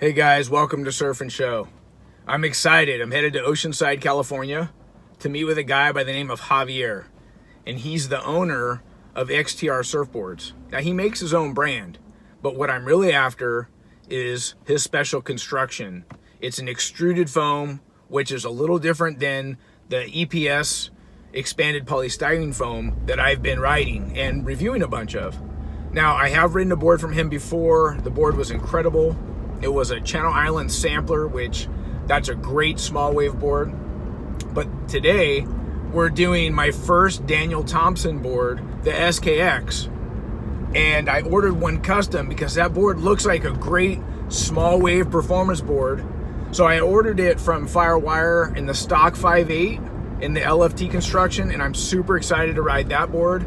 Hey guys, welcome to Surf and Show. I'm excited. I'm headed to Oceanside, California to meet with a guy by the name of Javier. And he's the owner of XTR Surfboards. Now he makes his own brand, but what I'm really after is his special construction. It's an extruded foam, which is a little different than the EPS expanded polystyrene foam that I've been riding and reviewing a bunch of. Now I have ridden a board from him before. The board was incredible. It was a Channel Island sampler, which that's a great small wave board. But today we're doing my first Daniel Thompson board, the SKX. And I ordered one custom because that board looks like a great small wave performance board. So I ordered it from Firewire in the stock 5.8 in the LFT construction, and I'm super excited to ride that board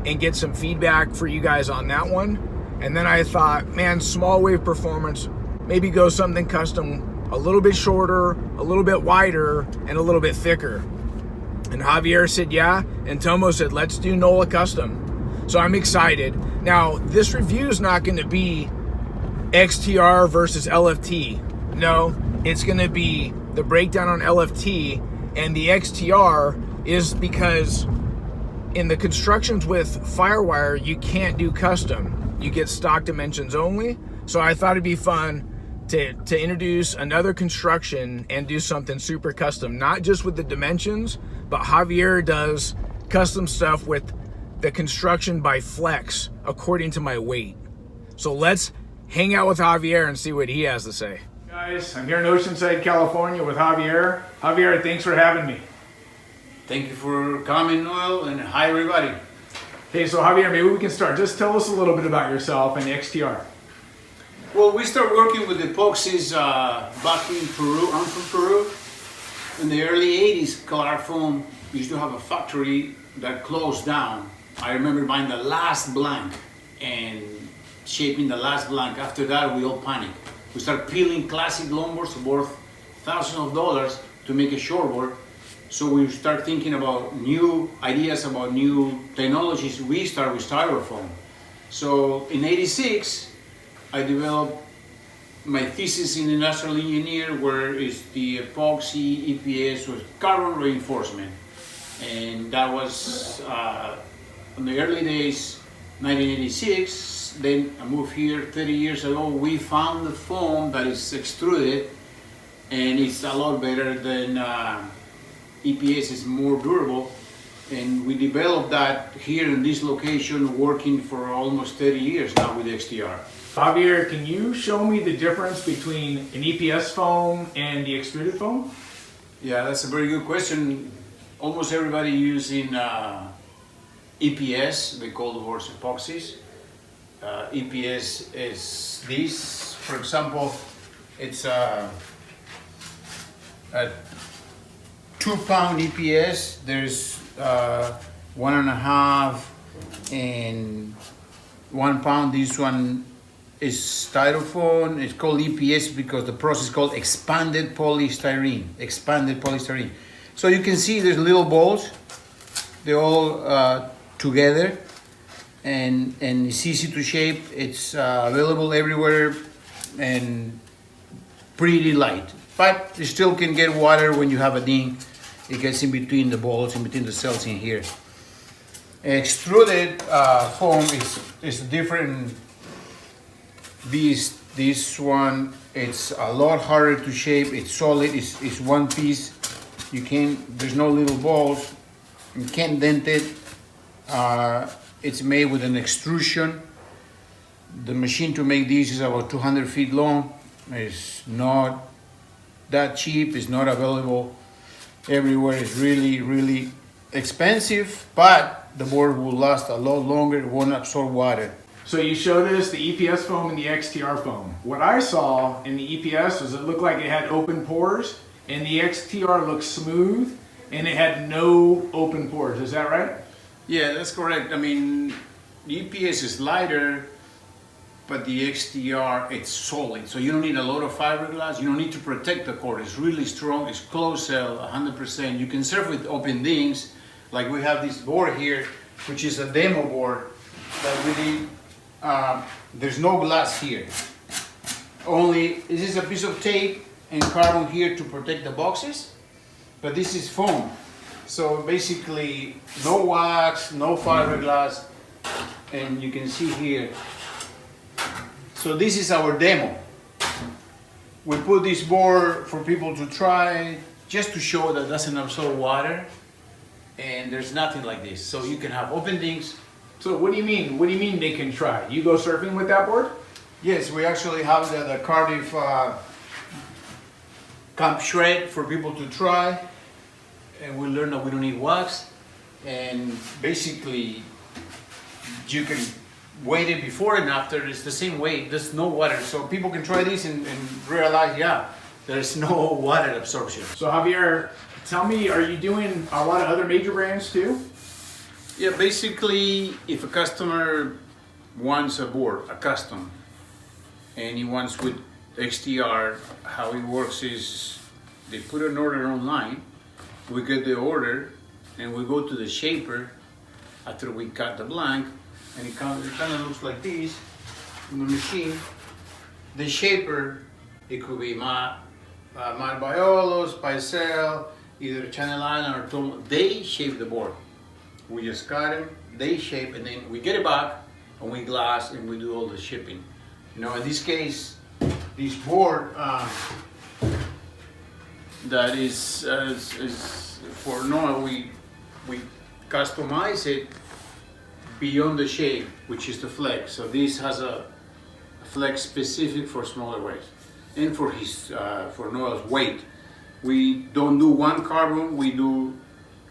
and get some feedback for you guys on that one. And then I thought, man, small wave performance, maybe go something custom, a little bit shorter, a little bit wider, and a little bit thicker. And Javier said, yeah, and Tomo said, let's do NOLA custom. So I'm excited. Now, this review is not gonna be XTR versus LFT. No, it's gonna be the breakdown on LFT, and the XTR is because in the constructions with Firewire, you can't do custom. You get stock dimensions only. So I thought it'd be fun to introduce another construction and do something super custom, not just with the dimensions, but Javier does custom stuff with the construction by flex according to my weight. So let's hang out with Javier and see what he has to say. Guys, I'm here in Oceanside, California with Javier. Javier, thanks for having me. Thank you for coming, Noel, and hi everybody. Okay, so Javier, maybe we can start. Just tell us a little bit about yourself and XTR. Well, we started working with epoxies back in Peru. I'm from Peru. In the early 80s, Color Foam used to have a factory that closed down. I remember buying the last blank and shaping the last blank. After that, we all panicked. We started peeling classic longboards worth thousands of dollars to make a shortboard. So we start thinking about new ideas, about new technologies. We start with styrofoam. So in '86, I developed my thesis in industrial engineer, where is the epoxy EPS with carbon reinforcement. And that was in the early days, 1986. Then I moved here 30 years ago. We found the foam that is extruded, and it's a lot better than EPS, is more durable, and we developed that here in this location, working for almost 30 years now with XTR. Javier, can you show me the difference between an EPS foam and the extruded foam? Yeah, that's a very good question. Almost everybody using EPS, they call the words epoxies. EPS is this, for example, it's a 2-pound EPS. There's 1.5 and 1 pound. This one is styrofoam. It's called EPS because the process is called expanded polystyrene. Expanded polystyrene. So you can see there's little balls. They're all together, and it's easy to shape. It's available everywhere and pretty light. But you still can get water when you have a ding. It gets in between the balls, in between the cells in here. Extruded foam is different. This one, it's a lot harder to shape. It's solid. It's one piece. There's no little balls. You can't dent it. It's made with an extrusion. The machine to make this is about 200 feet long. It's not that cheap. It's not available everywhere. It's really, really expensive, but the board will last a lot longer. It won't absorb water. So you showed us the EPS foam and the XTR foam. What I saw in the EPS was it looked like it had open pores, and the XTR looked smooth, and it had no open pores. Is that right? Yeah, that's correct. I mean, the EPS is lighter, but the XTR, it's solid. So you don't need a lot of fiberglass. You don't need to protect the core. It's really strong. It's closed cell, 100%. You can surf with open dings. Like we have this board here, which is a demo board that we did. There's no glass here. Only this is a piece of tape and carbon here to protect the boxes, but this is foam. So basically no wax, no fiberglass, and you can see here. So this is our demo. We put this board for people to try, just to show that it doesn't absorb water, and there's nothing like this. So you can have open things. So what do you mean? What do you mean they can try? You go surfing with that board? Yes, we actually have the Cardiff Camp Shred for people to try, and we learn that we don't need wax, and basically you can weight it before and after. It's the same weight, there's no water, so people can try this and realize, yeah, there's no water absorption. So Javier, tell me, are you doing a lot of other major brands too? Yeah, basically, if a customer wants a board, a custom, and he wants with XTR, how it works is they put an order online, we get the order, and we go to the shaper after we cut the blank, and it kind of looks like this on the machine. The shaper, it could be Matt Biolos, Picel, either Channel Island or Tom, they shape the board. We just cut them, they shape, and then we get it back, and we glass, and we do all the shipping. You know, in this case, this board that is for Noah, we customize it beyond the shape, which is the flex. So this has a flex specific for smaller waves and for his for Noah's weight. We don't do one carbon, we do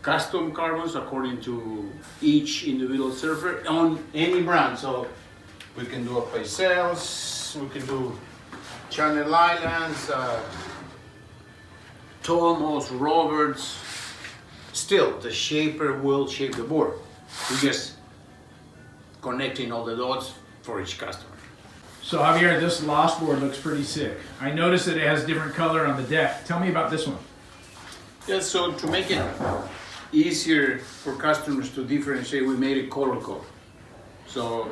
custom carbons according to each individual surfer on any brand. So we can do a Picels, we can do Channel Islands, Tomos, Roberts. Still, the shaper will shape the board. We just connecting all the dots for each customer. So Javier, this Lost board looks pretty sick. I noticed that it has different color on the deck. Tell me about this one. Yeah, so to make it easier for customers to differentiate, we made a color code. So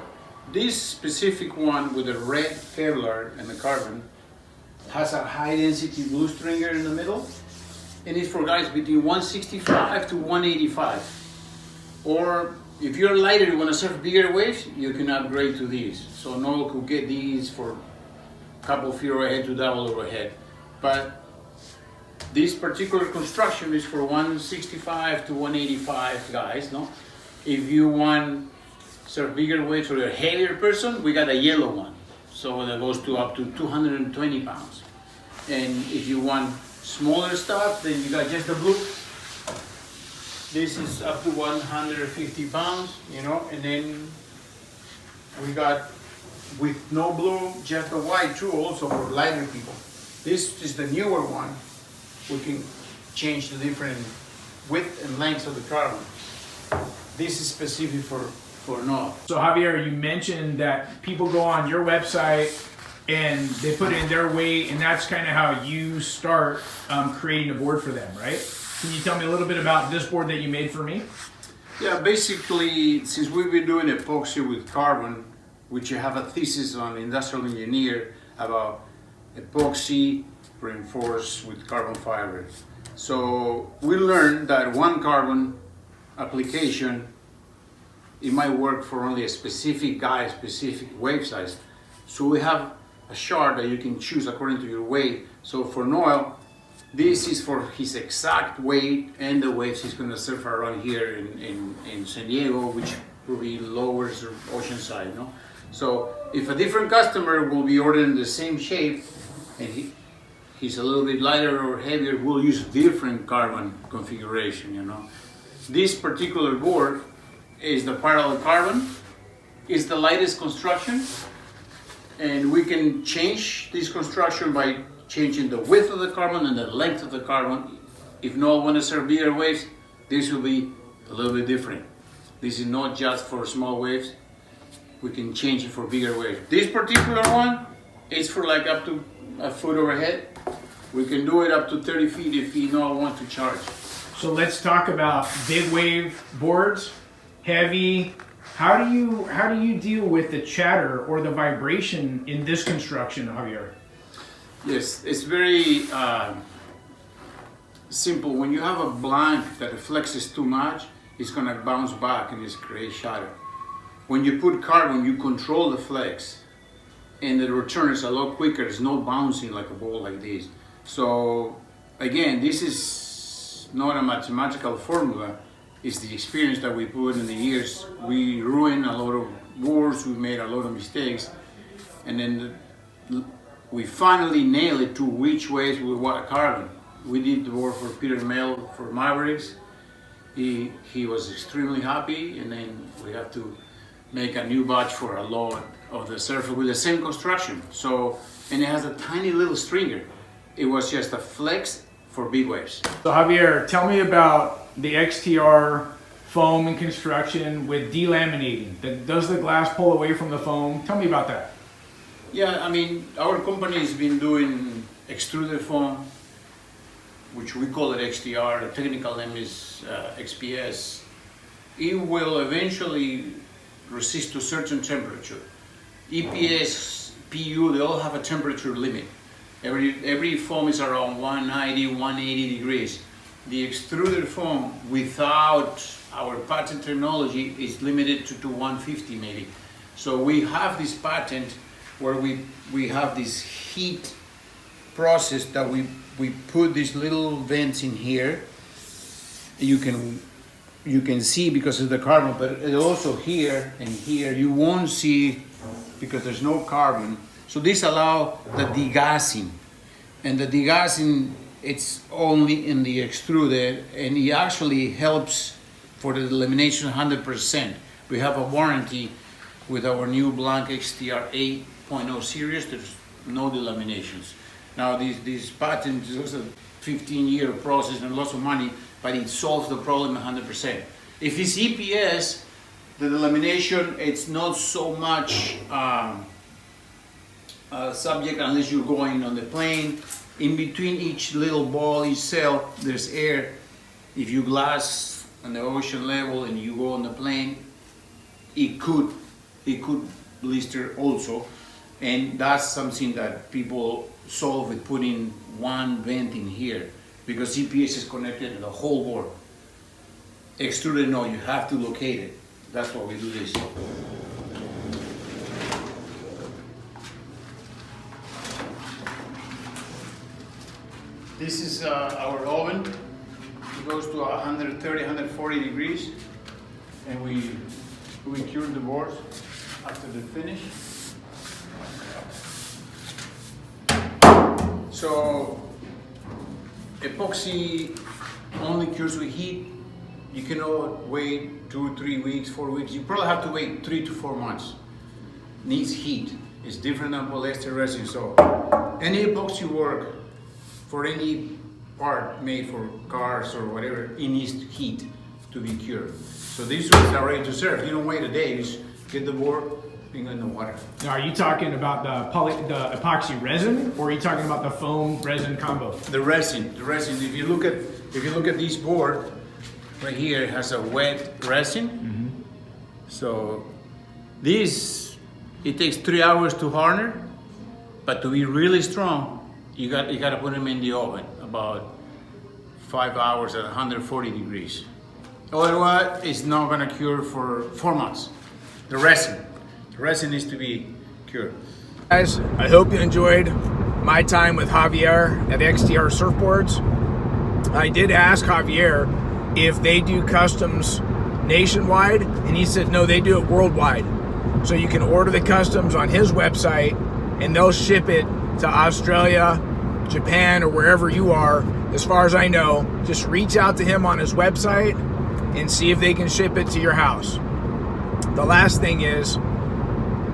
this specific one with the red Kevlar and the carbon has a high density blue stringer in the middle, and it's for guys between 165 to 185. Or if you're lighter, you want to surf bigger waves, you can upgrade to these. So Noel could get these for a couple feet overhead to double overhead. But this particular construction is for 165 to 185 guys, no? If you want surf bigger waves or you're a heavier person, we got a yellow one. So that goes to up to 220 pounds. And if you want smaller stuff, then you got just the blue. This is up to 150 pounds, you know, and then we got with no blue, just the white too, also for lighter people. This is the newer one. We can change the different width and length of the carbon. This is specific for Noah. So Javier, you mentioned that people go on your website and they put in their weight, and that's kind of how you start creating a board for them, right? Can you tell me a little bit about this board that you made for me? Yeah, basically, since we've been doing epoxy with carbon, which you have a thesis on industrial engineer about epoxy reinforced with carbon fiber. So we learned that one carbon application, it might work for only a specific guy, specific wave size. So we have a chart that you can choose according to your weight. So for Noel, this is for his exact weight and the waves he's going to surf around here in San Diego, which will be lower Oceanside, no? So if a different customer will be ordering the same shape and he's a little bit lighter or heavier, we'll use different carbon configuration, you know. This particular board is the parallel carbon, it's the lightest construction, and we can change this construction by changing the width of the carbon and the length of the carbon. If Noel wants to serve bigger waves, this will be a little bit different. This is not just for small waves, we can change it for bigger waves. This particular one is for like up to a foot overhead. We can do it up to 30 feet if you Noel wants to charge. So let's talk about big wave boards, heavy. How do you deal with the chatter or the vibration in this construction, Javier? Yes, it's very simple. When you have a blank that flexes too much, it's gonna bounce back and just create shadow. When you put carbon, you control the flex, and the return is a lot quicker. It's not bouncing like a ball like this. So again, this is not a mathematical formula. It's the experience that we put in the years. We ruined a lot of boards, we made a lot of mistakes, and then we finally nailed it to which ways we want carbon. We did the board for Peter Mel for Mavericks. He was extremely happy, and then we have to make a new batch for a lot of the surfer with the same construction. So, and it has a tiny little stringer. It was just a flex for big waves. So Javier, tell me about the XTR foam and construction with delaminating. Does the glass pull away from the foam? Tell me about that. Yeah, I mean, our company has been doing extruded foam, which we call it XTR. The technical name is XPS. It will eventually resist to a certain temperature. EPS, PU, they all have a temperature limit. Every foam is around 190, 180 degrees. The extruded foam without our patent technology is limited to 150 maybe. So we have this patent where we have this heat process that we put these little vents in here. You can see because of the carbon, but also here and here you won't see because there's no carbon. So this allows the degassing, and the degassing it's only in the extruded, and it actually helps for the delamination 100%. We have a warranty with our new Blank XTR 8.0 series. There's no delaminations. Now these patents is a 15-year process and lots of money, but it solves the problem 100%. If it's EPS, the delamination it's not so much subject unless you're going on the plane. In between each little ball, each cell, there's air. If you glass on the ocean level and you go on the plane, it could blister also, and that's something that people solve with putting one vent in here because EPS is connected to the whole board. Extruded, no, you have to locate it. That's why we do this. This is our oven. It goes to 130, 140 degrees, and we cure the boards after the finish. So epoxy only cures with heat. You cannot wait 2, 3 weeks, 4 weeks. You probably have to wait 3 to 4 months. Needs heat. It's different than polyester resin. So any epoxy work for any part made for cars or whatever, it needs heat to be cured. So these ones are ready to serve. You don't wait a day. You just get the board, thing in the water. Now, are you talking about the epoxy resin, or are you talking about the foam resin combo? The resin. If you look at this board right here, it has a wet resin. Mm-hmm. So this it takes 3 hours to harden, but to be really strong, you got to put them in the oven about 5 hours at 140 degrees. Otherwise, it's not gonna cure for 4 months. The resin needs to be cured. Guys, I hope you enjoyed my time with Javier at XTR Surfboards. I did ask Javier if they do customs nationwide, and he said no, they do it worldwide. So you can order the customs on his website, and they'll ship it to Australia, Japan, or wherever you are. As far as I know, just reach out to him on his website and see if they can ship it to your house. The last thing is,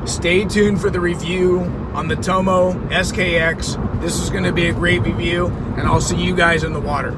stay tuned for the review on the Tomo SKX. This is going to be a great review, and I'll see you guys in the water.